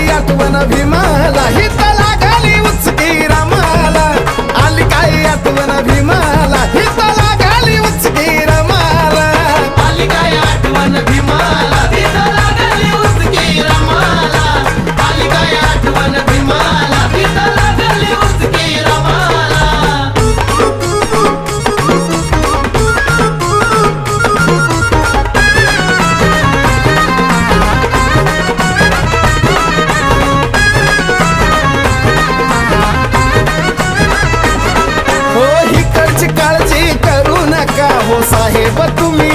काय आठवण भीमाला, हित लागली उचकी रामाला. आली काय आठवण भीमाला, हित लागली उचकी रामाला. आली काय आठवण भीमाला, हित लागली उचकी रामाला. आली काय आठवण भीमाला, हित लागली उचकी रामाला. हो हिकडची काळजी करू नका हो साहेब तुम्ही